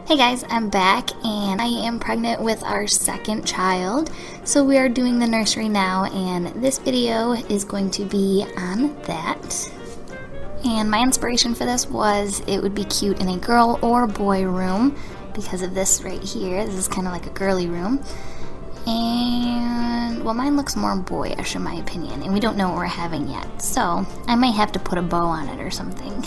Hey guys, I'm back and I am pregnant with our second child. So we are doing the nursery now and this video is going to be on that. And my inspiration for this was it would be cute in a girl or boy room because of this right here. This is kind of like a girly room. And well, mine looks more boyish in my opinion and we don't know what we're having yet. So I might have to put a bow on it or something.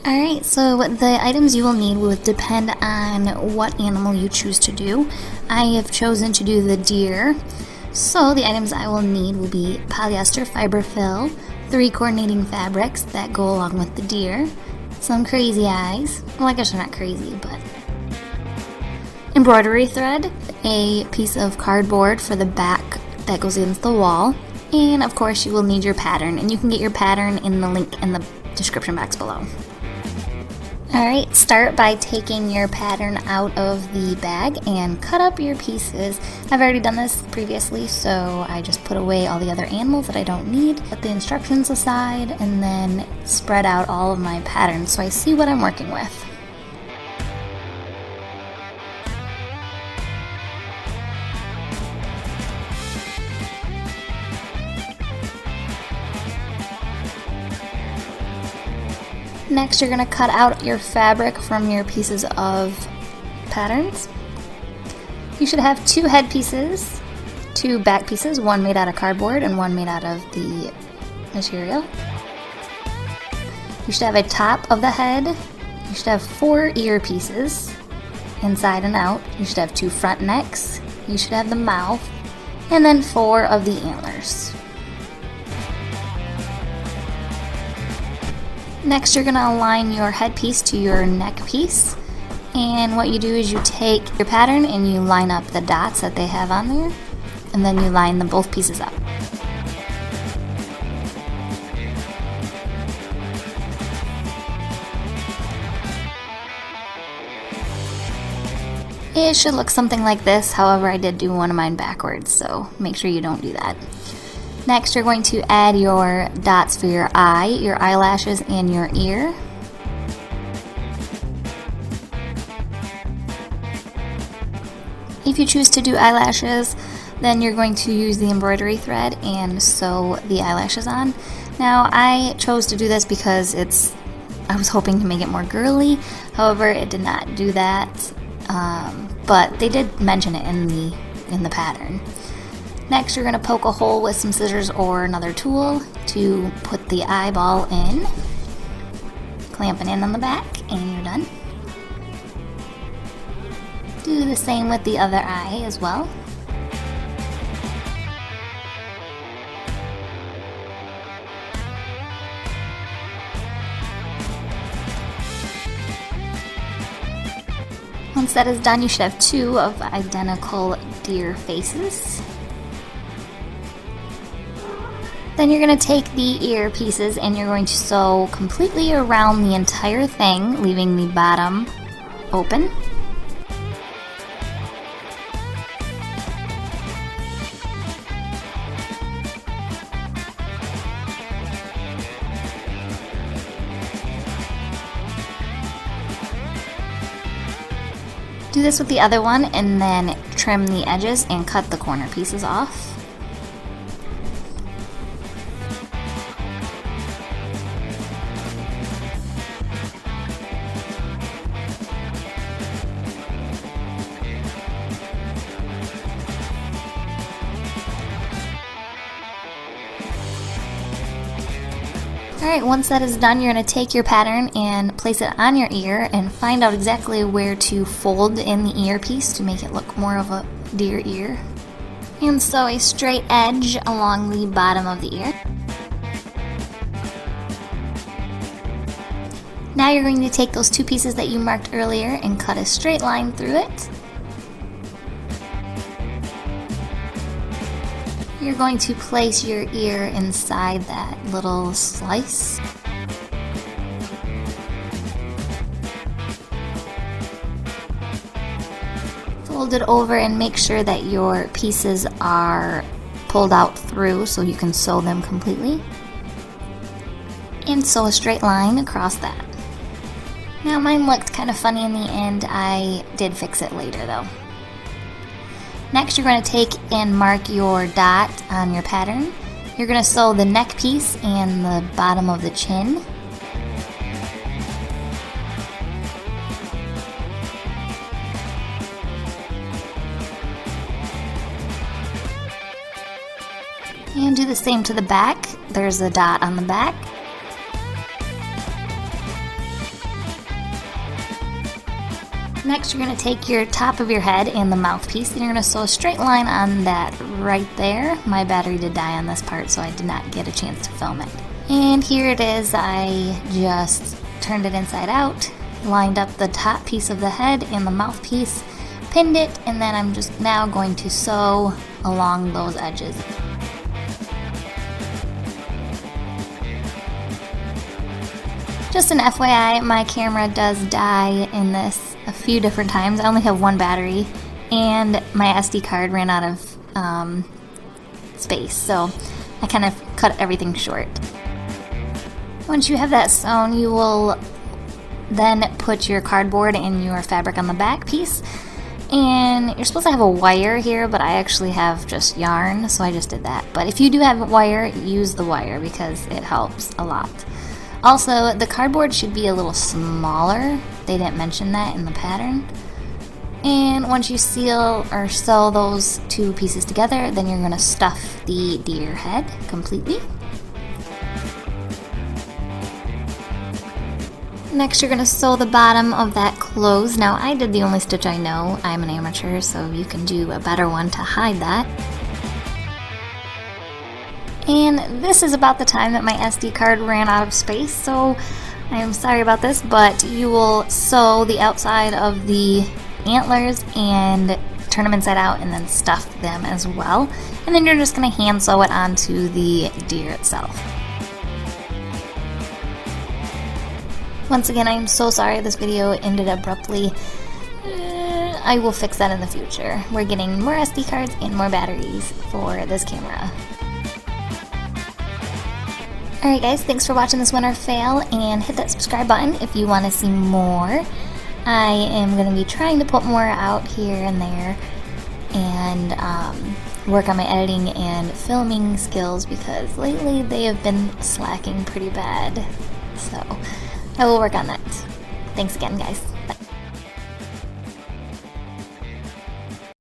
Alright, so the items you will need will depend on what animal you choose to do. I have chosen to do the deer. So the items I will need will be polyester fiber fill, 3 coordinating fabrics that go along with the deer, some crazy eyes, well I guess they're not crazy, but embroidery thread, a piece of cardboard for the back that goes against the wall, and of course you will need your pattern, and you can get your pattern in the link in the description box below. Alright, start by taking your pattern out of the bag and cut up your pieces. I've already done this previously, so I just put away all the other animals that I don't need, put the instructions aside, and then spread out all of my patterns so I see what I'm working with. Next, you're going to cut out your fabric from your pieces of patterns. You should have 2 head pieces, 2 back pieces, one made out of cardboard and one made out of the material. You should have a top of the head. You should have 4 ear pieces, inside and out. You should have 2 front necks. You should have the mouth, and then 4 of the antlers. Next, you're going to align your headpiece to your neck piece, and what you do is you take your pattern and you line up the dots that they have on there, and then you line both pieces up. It should look something like this, however I did do one of mine backwards, so make sure you don't do that. Next, you're going to add your dots for your eye, your eyelashes, and your ear. If you choose to do eyelashes, then you're going to use the embroidery thread and sew the eyelashes on. Now, I chose to do this because I was hoping to make it more girly, however, it did not do that, but they did mention it in the pattern. Next, you're going to poke a hole with some scissors or another tool to put the eyeball in. Clamp it in on the back, and you're done. Do the same with the other eye as well. Once that is done, you should have 2 of identical deer faces. Then you're going to take the ear pieces and you're going to sew completely around the entire thing, leaving the bottom open. Do this with the other one and then trim the edges and cut the corner pieces off. Alright, once that is done, you're going to take your pattern and place it on your ear and find out exactly where to fold in the earpiece to make it look more of a deer ear. And sew a straight edge along the bottom of the ear. Now you're going to take those 2 pieces that you marked earlier and cut a straight line through it. You're going to place your ear inside that little slice. Fold it over and make sure that your pieces are pulled out through so you can sew them completely. And sew a straight line across that. Now mine looked kind of funny in the end. I did fix it later though. Next you're going to take and mark your dot on your pattern. You're going to sew the neck piece and the bottom of the chin. And do the same to the back. There's a dot on the back. Next you're going to take your top of your head and the mouthpiece and you're going to sew a straight line on that right there. My battery did die on this part, so I did not get a chance to film it. And here it is. I just turned it inside out, lined up the top piece of the head and the mouthpiece, pinned it, and then I'm just now going to sew along those edges. Just an FYI, my camera does die in this a few different times. I only have one battery and my SD card ran out of space, so I kind of cut everything short. Once you have that sewn, you will then put your cardboard and your fabric on the back piece, and you're supposed to have a wire here, but I actually have just yarn, so I just did that. But if you do have a wire, use the wire because it helps a lot. Also, the cardboard should be a little smaller. They didn't mention that in the pattern. And once you seal or sew those two pieces together, then you're going to stuff the deer head completely. Next, you're going to sew the bottom of that closed. Now, I did the only stitch I know. I'm an amateur, so you can do a better one to hide that. And this is about the time that my SD card ran out of space, so I'm sorry about this, but you will sew the outside of the antlers and turn them inside out and then stuff them as well. And then you're just going to hand sew it onto the deer itself. Once again, I'm so sorry this video ended abruptly. I will fix that in the future. We're getting more SD cards and more batteries for this camera. Alright guys, thanks for watching this winter fail, and hit that subscribe button if you want to see more. I am going to be trying to put more out here and there and work on my editing and filming skills because lately they have been slacking pretty bad. So I will work on that. Thanks again guys.